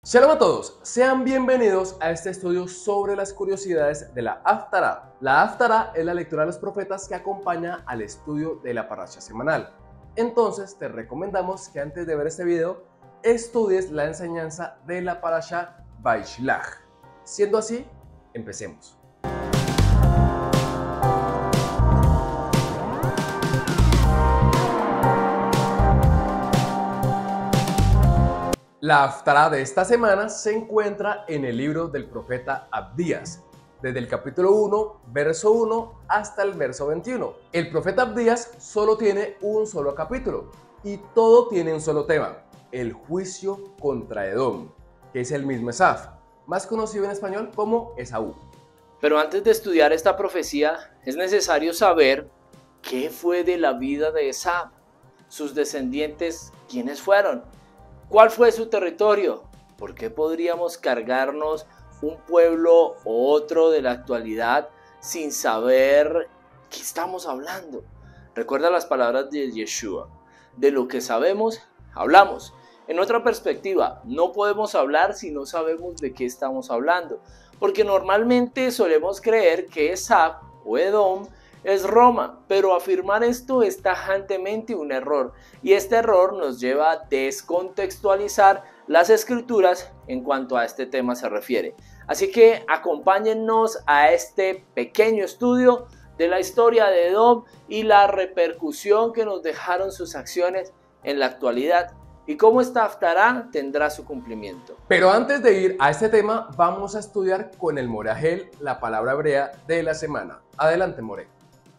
Shalom a todos, sean bienvenidos a este estudio sobre las curiosidades de la Haftará. La Haftará es la lectura de los profetas que acompaña al estudio de la parasha semanal. Entonces te recomendamos que antes de ver este video estudies la enseñanza de la parasha Vaishlach. Siendo así, empecemos. La Haftará de esta semana se encuentra en el libro del profeta Abdías, desde el capítulo 1, verso 1 hasta el verso 21. El profeta Abdías solo tiene un solo capítulo y todo tiene un solo tema, el juicio contra Edom, que es el mismo Esaf, más conocido en español como Esaú. Pero antes de estudiar esta profecía, es necesario saber qué fue de la vida de Esaf, sus descendientes, quiénes fueron. ¿Cuál fue su territorio? ¿Por qué podríamos cargarnos un pueblo o otro de la actualidad sin saber qué estamos hablando? Recuerda las palabras de Yeshua. De lo que sabemos, hablamos. En otra perspectiva, no podemos hablar si no sabemos de qué estamos hablando. Porque normalmente solemos creer que Esaf o Edom es Roma, pero afirmar esto es tajantemente un error, y este error nos lleva a descontextualizar las escrituras en cuanto a este tema se refiere. Así que acompáñennos a este pequeño estudio de la historia de Edom y la repercusión que nos dejaron sus acciones en la actualidad, y cómo esta Haftará tendrá su cumplimiento. Pero antes de ir a este tema, vamos a estudiar con el More Agel la palabra hebrea de la semana. Adelante, More.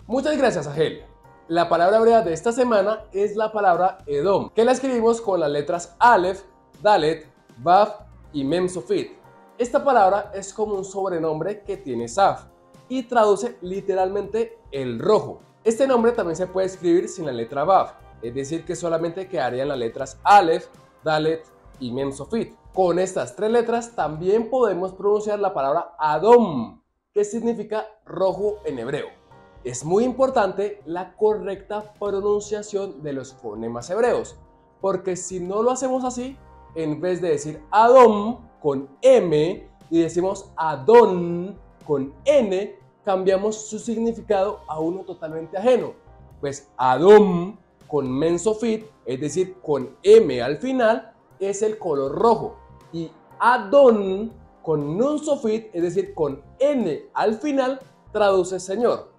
Muchas gracias, Agel. La palabra hebrea de esta semana es la palabra Edom, que la escribimos con las letras Aleph, Dalet, Vav y Mem Sofit. Esta palabra es como un sobrenombre que tiene Esaf y traduce literalmente el rojo. Este nombre también se puede escribir sin la letra Vav, es decir que solamente quedarían las letras Aleph, Dalet y Mem Sofit. Con estas tres letras también podemos pronunciar la palabra Adom, que significa rojo en hebreo. Es muy importante la correcta pronunciación de los fonemas hebreos, porque si no lo hacemos así, en vez de decir Adom con M y decimos Adón con N, cambiamos su significado a uno totalmente ajeno. Pues Adom con Men Sofit, es decir, con M al final, es el color rojo. Y Adón con Nun Sofit, es decir, con N al final, traduce Señor.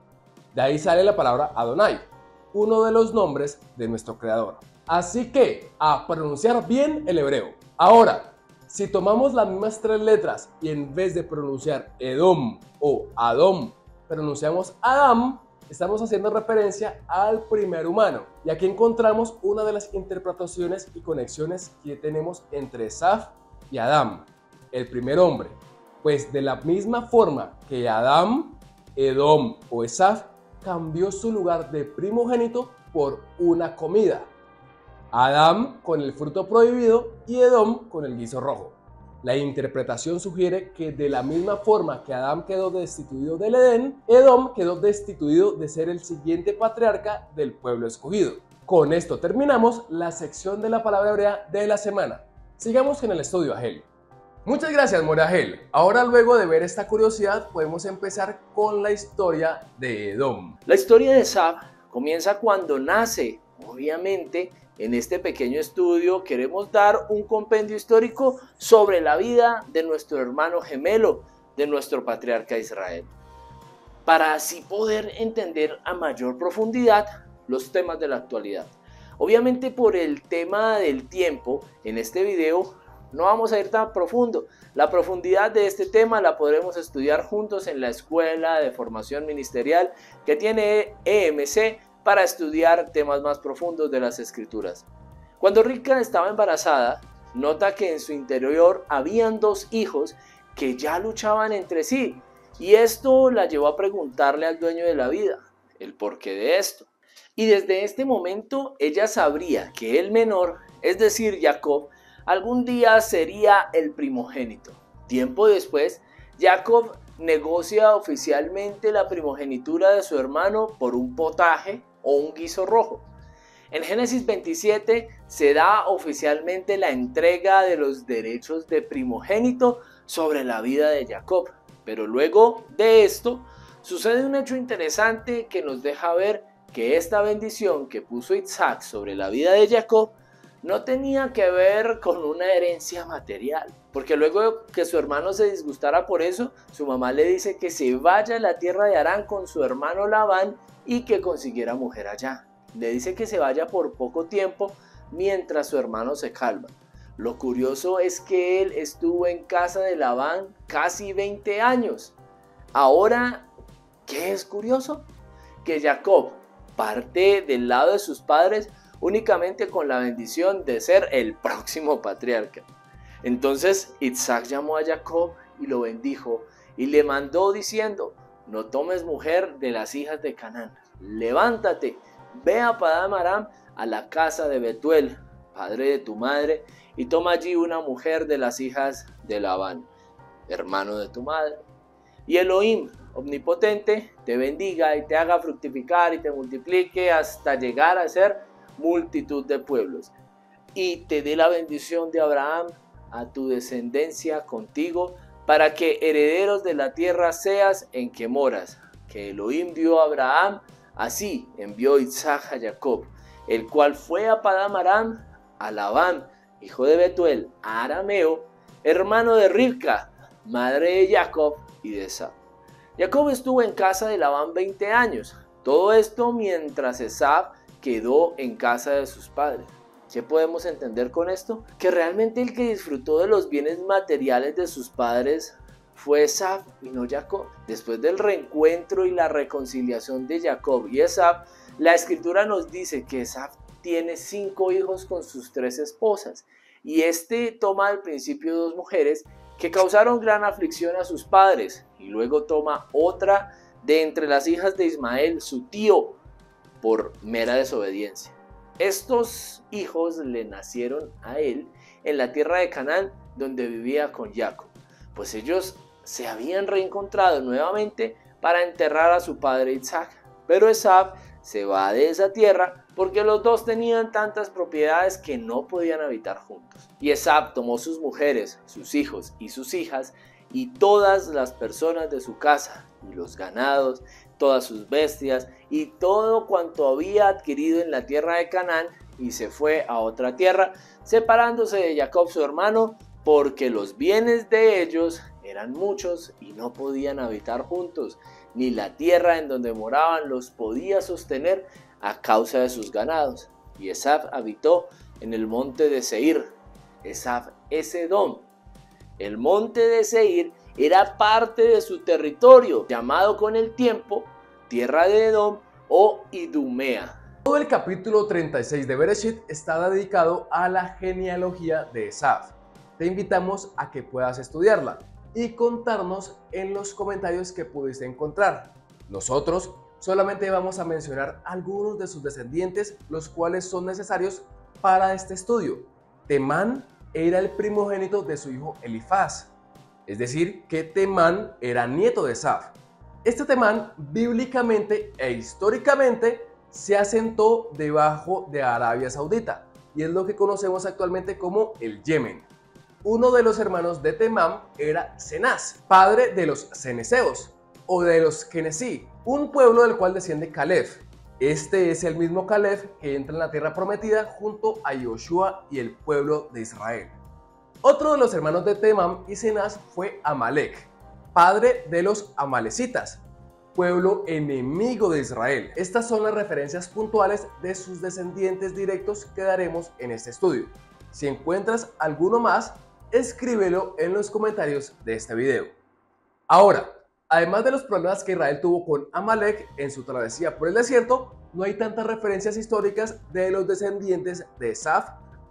De ahí sale la palabra Adonai, uno de los nombres de nuestro creador. Así que, a pronunciar bien el hebreo. Ahora, si tomamos las mismas tres letras y en vez de pronunciar Edom o Adom, pronunciamos Adam, estamos haciendo referencia al primer humano. Y aquí encontramos una de las interpretaciones y conexiones que tenemos entre Esaf y Adam, el primer hombre. Pues de la misma forma que Adam, Edom o Esaf cambió su lugar de primogénito por una comida. Adán con el fruto prohibido y Edom con el guiso rojo. La interpretación sugiere que de la misma forma que Adán quedó destituido del Edén, Edom quedó destituido de ser el siguiente patriarca del pueblo escogido. Con esto terminamos la sección de la palabra hebrea de la semana. Sigamos con el estudio, Agel. Muchas gracias, More Agel. Ahora, luego de ver esta curiosidad, podemos empezar con la historia de Edom. La historia de Esaf comienza cuando nace. Obviamente, en este pequeño estudio queremos dar un compendio histórico sobre la vida de nuestro hermano gemelo, de nuestro patriarca Israel, para así poder entender a mayor profundidad los temas de la actualidad. Obviamente, por el tema del tiempo, en este video no vamos a ir tan profundo. La profundidad de este tema la podremos estudiar juntos en la Escuela de Formación Ministerial que tiene EMC para estudiar temas más profundos de las Escrituras. Cuando Rivka estaba embarazada, nota que en su interior habían dos hijos que ya luchaban entre sí, y esto la llevó a preguntarle al dueño de la vida el porqué de esto. Y desde este momento ella sabría que el menor, es decir, Jacob, algún día sería el primogénito. Tiempo después, Jacob negocia oficialmente la primogenitura de su hermano por un potaje o un guiso rojo. En Génesis 27 se da oficialmente la entrega de los derechos de primogénito sobre la vida de Jacob. Pero luego de esto sucede un hecho interesante que nos deja ver que esta bendición que puso Isaac sobre la vida de Jacob no tenía que ver con una herencia material, porque luego que su hermano se disgustara por eso, su mamá le dice que se vaya a la tierra de Harán con su hermano Labán y que consiguiera mujer allá. Le dice que se vaya por poco tiempo mientras su hermano se calma. Lo curioso es que él estuvo en casa de Labán casi 20 años. Ahora, ¿qué es curioso? Que Jacob parte del lado de sus padres únicamente con la bendición de ser el próximo patriarca. Entonces Isaac llamó a Jacob y lo bendijo y le mandó diciendo: no tomes mujer de las hijas de Canaán, levántate, ve a Padán Aram, a la casa de Betuel, padre de tu madre, y toma allí una mujer de las hijas de Labán, hermano de tu madre. Y Elohim, omnipotente, te bendiga y te haga fructificar y te multiplique hasta llegar a ser multitud de pueblos, y te dé la bendición de Abraham a tu descendencia contigo, para que herederos de la tierra seas en que moras, que Elohim dio a Abraham. Así envió Isaac a Jacob, el cual fue a Padán Aram, a Labán, hijo de Betuel, arameo, hermano de Ribca, madre de Jacob y de Esau. Jacob estuvo en casa de Labán 20 años, todo esto mientras Esau quedó en casa de sus padres. ¿Qué podemos entender con esto? Que realmente el que disfrutó de los bienes materiales de sus padres fue Esau y no Jacob. Después del reencuentro y la reconciliación de Jacob y Esau, la escritura nos dice que Esau tiene 5 hijos con sus 3 esposas, y este toma al principio 2 mujeres que causaron gran aflicción a sus padres, y luego toma otra de entre las hijas de Ismael, su tío, por mera desobediencia. Estos hijos le nacieron a él en la tierra de Canaán, donde vivía con Jacob, pues ellos se habían reencontrado nuevamente para enterrar a su padre Isaac. Pero Esau se va de esa tierra porque los dos tenían tantas propiedades que no podían habitar juntos. Y Esau tomó sus mujeres, sus hijos y sus hijas, y todas las personas de su casa, y los ganados, todas sus bestias, y todo cuanto había adquirido en la tierra de Canaán, y se fue a otra tierra, separándose de Jacob su hermano, porque los bienes de ellos eran muchos y no podían habitar juntos, ni la tierra en donde moraban los podía sostener a causa de sus ganados. Y Esau habitó en el monte de Seir. Esau es Edom. El monte de Seir era parte de su territorio, llamado con el tiempo tierra de Edom o Idumea. Todo el capítulo 36 de Bereshit está dedicado a la genealogía de Esau. Te invitamos a que puedas estudiarla y contarnos en los comentarios que pudiste encontrar. Nosotros solamente vamos a mencionar algunos de sus descendientes, los cuales son necesarios para este estudio. Temán era el primogénito de su hijo Elifaz, es decir, que Temán era nieto de Esau. Este Temán bíblicamente e históricamente se asentó debajo de Arabia Saudita y es lo que conocemos actualmente como el Yemen. Uno de los hermanos de Temán era Cenaz, padre de los ceneseos o de los Kenesí, un pueblo del cual desciende Caleb. Este es el mismo Caleb que entra en la tierra prometida junto a Joshua y el pueblo de Israel. Otro de los hermanos de Temán y Cenaz fue Amalek, padre de los amalecitas, pueblo enemigo de Israel. Estas son las referencias puntuales de sus descendientes directos que daremos en este estudio. Si encuentras alguno más, escríbelo en los comentarios de este video. Ahora, además de los problemas que Israel tuvo con Amalek en su travesía por el desierto, no hay tantas referencias históricas de los descendientes de Esau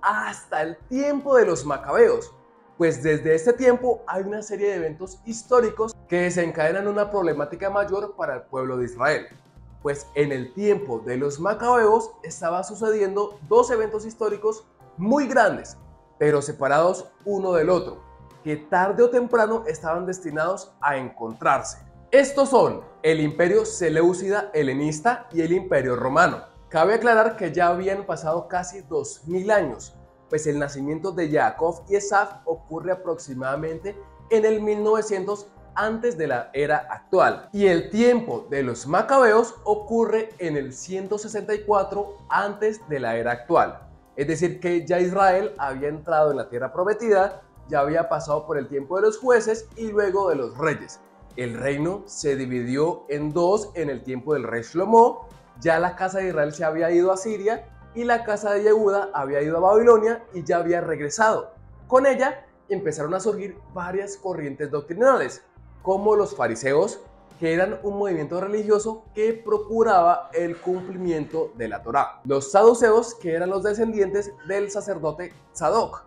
hasta el tiempo de los macabeos, pues desde este tiempo hay una serie de eventos históricos que desencadenan una problemática mayor para el pueblo de Israel. Pues en el tiempo de los macabeos estaba sucediendo 2 eventos históricos muy grandes, pero separados uno del otro, que tarde o temprano estaban destinados a encontrarse. Estos son el imperio seleucida helenista y el imperio romano. Cabe aclarar que ya habían pasado casi 2000 años, pues el nacimiento de Jacob y Esaf ocurre aproximadamente en el 1900 antes de la era actual, y el tiempo de los macabeos ocurre en el 164 antes de la era actual. Es decir, que ya Israel había entrado en la tierra prometida, ya había pasado por el tiempo de los jueces y luego de los reyes. El reino se dividió en dos en el tiempo del rey Shlomo. Ya la casa de Israel se había ido a Siria y la casa de Yehuda había ido a Babilonia y ya había regresado. Con ella empezaron a surgir varias corrientes doctrinales, como los fariseos, que eran un movimiento religioso que procuraba el cumplimiento de la Torá; los saduceos, que eran los descendientes del sacerdote Sadoc;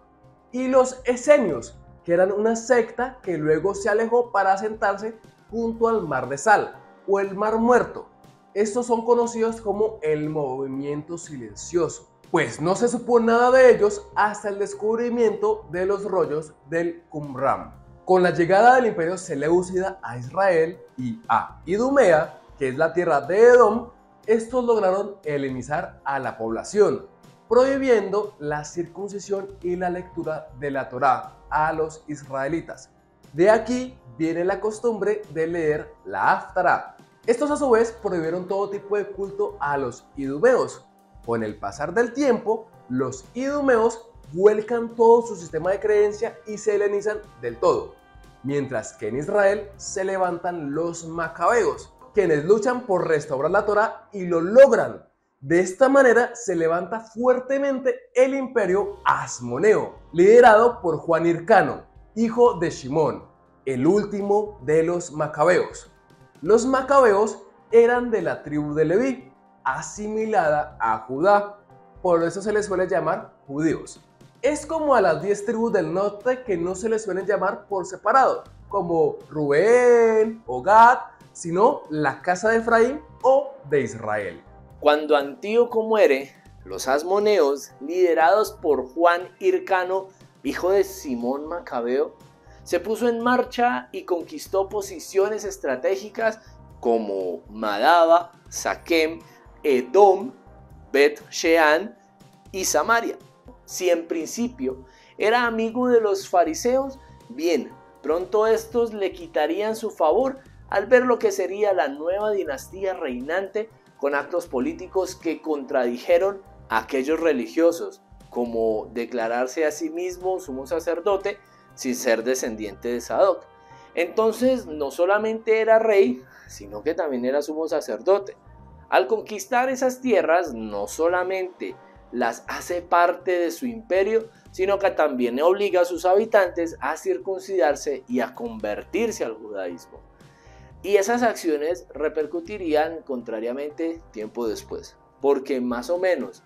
y los esenios, que eran una secta que luego se alejó para asentarse junto al Mar de Sal o el Mar Muerto. Estos son conocidos como el movimiento silencioso, pues no se supo nada de ellos hasta el descubrimiento de los rollos del Qumran. Con la llegada del imperio seleucida a Israel y a Idumea, que es la tierra de Edom, estos lograron helenizar a la población, prohibiendo la circuncisión y la lectura de la Torá a los israelitas. De aquí viene la costumbre de leer la Haftará. Estos a su vez prohibieron todo tipo de culto a los idumeos. Con el pasar del tiempo, los idumeos vuelcan todo su sistema de creencia y se helenizan del todo, mientras que en Israel se levantan los macabeos, quienes luchan por restaurar la Torá y lo logran. De esta manera se levanta fuertemente el imperio hasmoneo, liderado por Juan Hircano, hijo de Shimón, el último de los macabeos. Los macabeos eran de la tribu de Leví, asimilada a Judá, por eso se les suele llamar judíos. Es como a las 10 tribus del norte que no se les suelen llamar por separado, como Rubén o Gad, sino la casa de Efraín o de Israel. Cuando Antíoco muere, los hasmoneos, liderados por Juan Hircano, hijo de Simón Macabeo, se puso en marcha y conquistó posiciones estratégicas como Madaba, Saquem, Edom, Bet-Shean y Samaria. Si en principio era amigo de los fariseos, bien, pronto estos le quitarían su favor al ver lo que sería la nueva dinastía reinante, con actos políticos que contradijeron a aquellos religiosos, como declararse a sí mismo sumo sacerdote sin ser descendiente de Sadoc. Entonces no solamente era rey, sino que también era sumo sacerdote. Al conquistar esas tierras, no solamente las hace parte de su imperio, sino que también obliga a sus habitantes a circuncidarse y a convertirse al judaísmo. Y esas acciones repercutirían contrariamente tiempo después, porque más o menos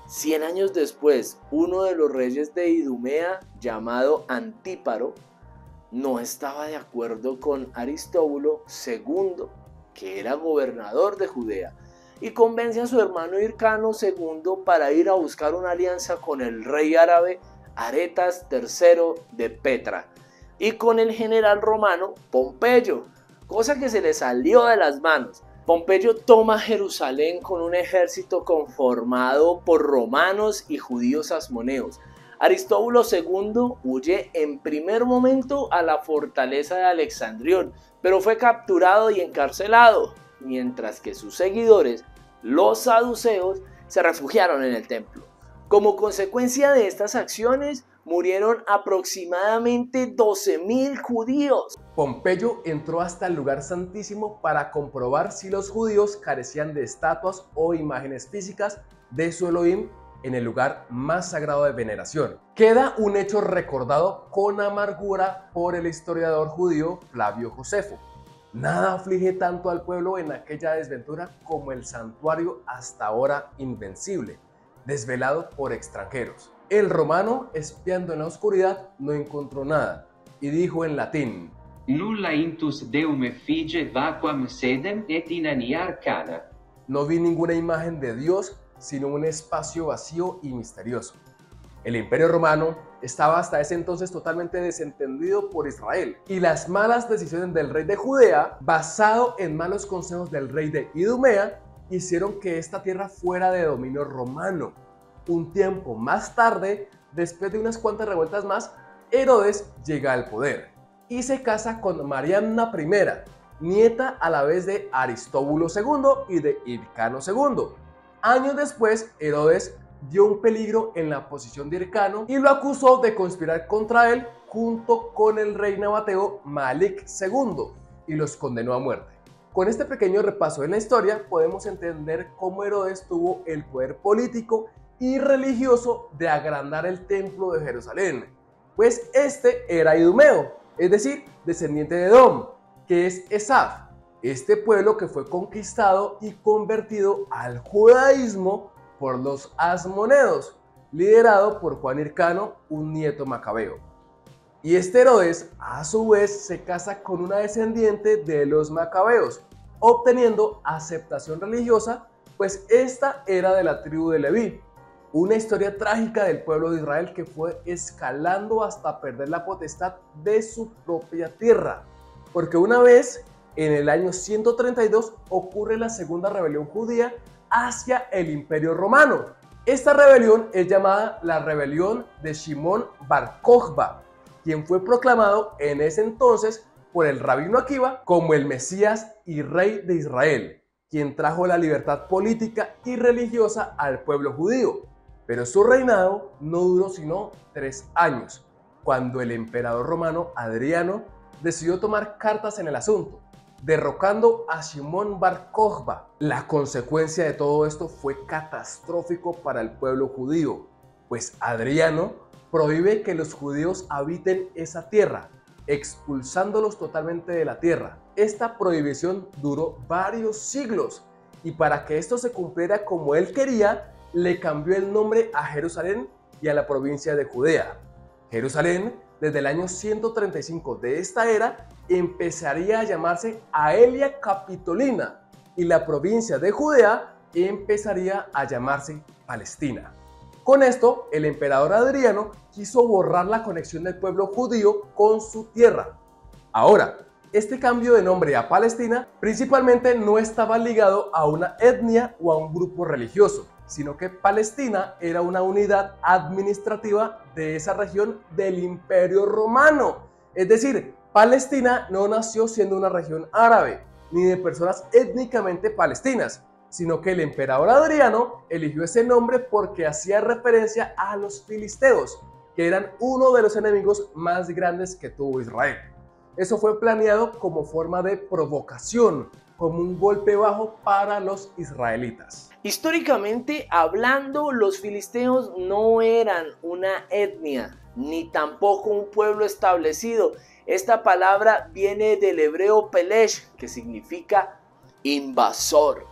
100 años después, uno de los reyes de Idumea, llamado Antíparo, no estaba de acuerdo con Aristóbulo II, que era gobernador de Judea, y convence a su hermano Hircano II para ir a buscar una alianza con el rey árabe Aretas III de Petra y con el general romano Pompeyo, cosa que se le salió de las manos. Pompeyo toma Jerusalén con un ejército conformado por romanos y judíos hasmoneos. Aristóbulo II huye en primer momento a la fortaleza de Alexandrión, pero fue capturado y encarcelado, mientras que sus seguidores, los saduceos, se refugiaron en el templo. Como consecuencia de estas acciones, murieron aproximadamente 12.000 judíos. Pompeyo entró hasta el lugar santísimo para comprobar si los judíos carecían de estatuas o imágenes físicas de su Elohim en el lugar más sagrado de veneración. Queda un hecho recordado con amargura por el historiador judío Flavio Josefo. Nada aflige tanto al pueblo en aquella desventura como el santuario hasta ahora invencible, desvelado por extranjeros. El romano, espiando en la oscuridad, no encontró nada y dijo en latín: Nulla intus Deum effigie vacuam sedem et inania arcana. No vi ninguna imagen de Dios, sino un espacio vacío y misterioso. El imperio romano estaba hasta ese entonces totalmente desentendido por Israel, y las malas decisiones del rey de Judea, basado en malos consejos del rey de Idumea, hicieron que esta tierra fuera de dominio romano. Un tiempo más tarde, después de unas cuantas revueltas más, Herodes llega al poder y se casa con Marianna I, nieta a la vez de Aristóbulo II y de Hircano II. Años después, Herodes vio un peligro en la posición de Hircano y lo acusó de conspirar contra él junto con el rey nabateo Malik II y los condenó a muerte. Con este pequeño repaso de la historia podemos entender cómo Herodes tuvo el poder político y religioso de agrandar el templo de Jerusalén, pues este era idumeo, es decir, descendiente de Edom, que es Esaf, este pueblo que fue conquistado y convertido al judaísmo por los asmoneos, liderado por Juan Hircano, un nieto macabeo. Y este Herodes, a su vez, se casa con una descendiente de los macabeos, obteniendo aceptación religiosa, pues esta era de la tribu de Leví. Una historia trágica del pueblo de Israel que fue escalando hasta perder la potestad de su propia tierra. Porque una vez, en el año 132, ocurre la segunda rebelión judía hacia el Imperio Romano. Esta rebelión es llamada la rebelión de Shimón Bar Kokhba, quien fue proclamado en ese entonces por el rabino Akiva como el Mesías y Rey de Israel, quien trajo la libertad política y religiosa al pueblo judío. Pero su reinado no duró sino 3 años, cuando el emperador romano Adriano decidió tomar cartas en el asunto, derrocando a Shimón Bar Kokhba. La consecuencia de todo esto fue catastrófico para el pueblo judío, pues Adriano prohíbe que los judíos habiten esa tierra, expulsándolos totalmente de la tierra. Esta prohibición duró varios siglos y para que esto se cumpliera como él quería, le cambió el nombre a Jerusalén y a la provincia de Judea. Jerusalén, desde el año 135 de esta era, empezaría a llamarse Aelia Capitolina y la provincia de Judea empezaría a llamarse Palestina. Con esto, el emperador Adriano quiso borrar la conexión del pueblo judío con su tierra. Ahora, este cambio de nombre a Palestina principalmente no estaba ligado a una etnia o a un grupo religioso, sino que Palestina era una unidad administrativa de esa región del Imperio Romano. Es decir, Palestina no nació siendo una región árabe, ni de personas étnicamente palestinas, sino que el emperador Adriano eligió ese nombre porque hacía referencia a los filisteos, que eran uno de los enemigos más grandes que tuvo Israel. Eso fue planeado como forma de provocación, como un golpe bajo para los israelitas. Históricamente hablando, los filisteos no eran una etnia, ni tampoco un pueblo establecido. Esta palabra viene del hebreo pelesh, que significa invasor.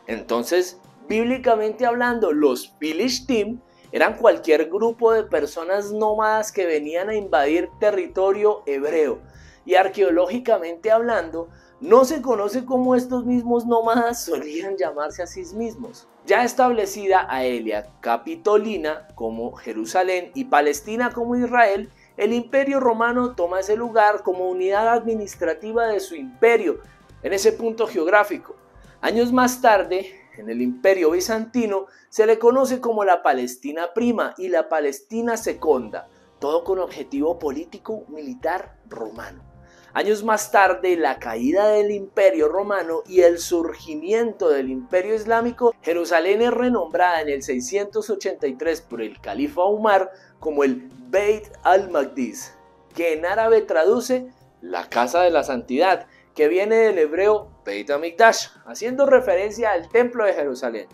Entonces, bíblicamente hablando, los Filishtim eran cualquier grupo de personas nómadas que venían a invadir territorio hebreo. Y arqueológicamente hablando, no se conoce cómo estos mismos nómadas solían llamarse a sí mismos. Ya establecida Aelia Capitolina como Jerusalén y Palestina como Israel, el Imperio Romano toma ese lugar como unidad administrativa de su imperio en ese punto geográfico. Años más tarde, en el Imperio Bizantino, se le conoce como la Palestina Prima y la Palestina Seconda, todo con objetivo político militar romano. Años más tarde, la caída del Imperio Romano y el surgimiento del Imperio Islámico, Jerusalén es renombrada en el 683 por el califa Umar como el Beit al-Maqdis, que en árabe traduce la casa de la santidad, que viene del hebreo Beit HaMikdash, haciendo referencia al templo de Jerusalén.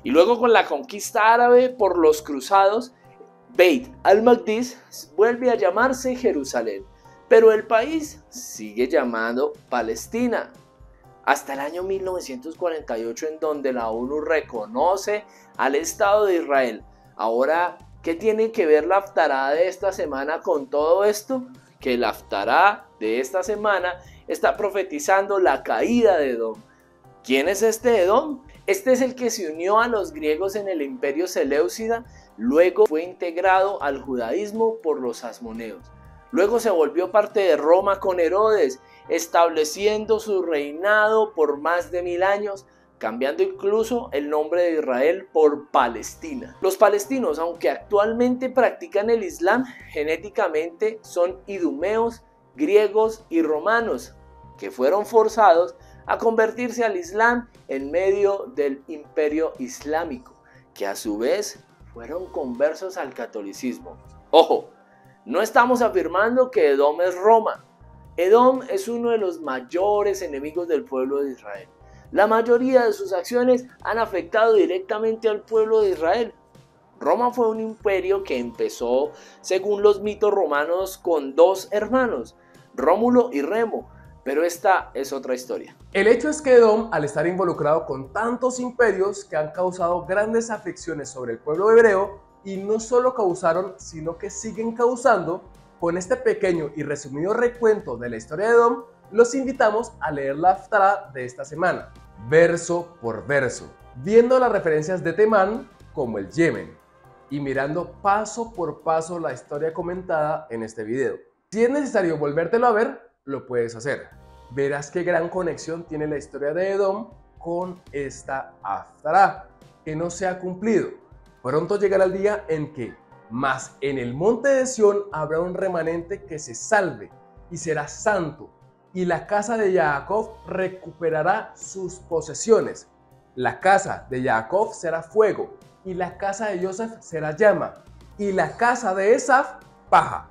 Y luego con la conquista árabe por los cruzados, Beit al-Maqdis vuelve a llamarse Jerusalén. Pero el país sigue llamando Palestina hasta el año 1948, en donde la ONU reconoce al Estado de Israel. Ahora, ¿qué tiene que ver la Haftará de esta semana con todo esto? Que la Haftará de esta semana está profetizando la caída de Edom. ¿Quién es este Edom? Este es el que se unió a los griegos en el Imperio Seleucida, luego fue integrado al judaísmo por los asmoneos. Luego se volvió parte de Roma con Herodes, estableciendo su reinado por más de 1000 años, cambiando incluso el nombre de Israel por Palestina. Los palestinos, aunque actualmente practican el Islam, genéticamente son idumeos, griegos y romanos, que fueron forzados a convertirse al Islam en medio del Imperio Islámico, que a su vez fueron conversos al catolicismo. Ojo, no estamos afirmando que Edom es Roma. Edom es uno de los mayores enemigos del pueblo de Israel. La mayoría de sus acciones han afectado directamente al pueblo de Israel. Roma fue un imperio que empezó, según los mitos romanos, con dos hermanos, Rómulo y Remo, pero esta es otra historia. El hecho es que Edom, al estar involucrado con tantos imperios que han causado grandes aflicciones sobre el pueblo hebreo, y no solo causaron, sino que siguen causando, con este pequeño y resumido recuento de la historia de Edom, los invitamos a leer la Haftará de esta semana, verso por verso, viendo las referencias de Temán como el Yemen, y mirando paso por paso la historia comentada en este video. Si es necesario volvértelo a ver, lo puedes hacer. Verás qué gran conexión tiene la historia de Edom con esta Haftará, que no se ha cumplido. Pronto llegará el día en que, mas en el monte de Sión habrá un remanente que se salve y será santo, y la casa de Jacob recuperará sus posesiones. La casa de Jacob será fuego, y la casa de Joseph será llama, y la casa de Esaf paja,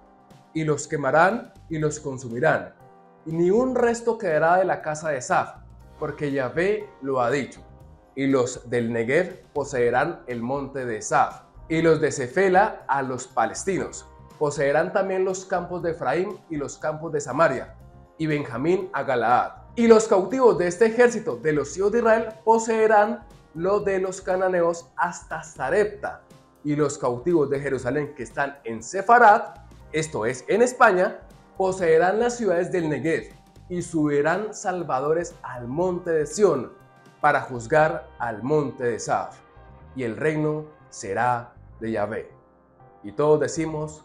y los quemarán y los consumirán, y ni un resto quedará de la casa de Esaf, porque Yahvé lo ha dicho. Y los del Negev poseerán el monte de Esaf, y los de Cefela a los palestinos. Poseerán también los campos de Efraín y los campos de Samaria, y Benjamín a Galaad. Y los cautivos de este ejército de los hijos de Israel poseerán lo de los cananeos hasta Sarepta, y los cautivos de Jerusalén que están en Sefarat, esto es en España, poseerán las ciudades del Negev, y subirán salvadores al monte de Sión, para juzgar al monte de Esaf, y el reino será de Yahvé. Y todos decimos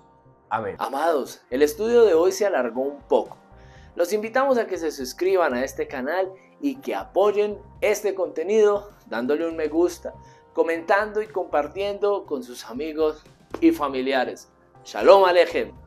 amén. Amados, el estudio de hoy se alargó un poco. Los invitamos a que se suscriban a este canal y que apoyen este contenido dándole un me gusta, comentando y compartiendo con sus amigos y familiares. Shalom Alejem.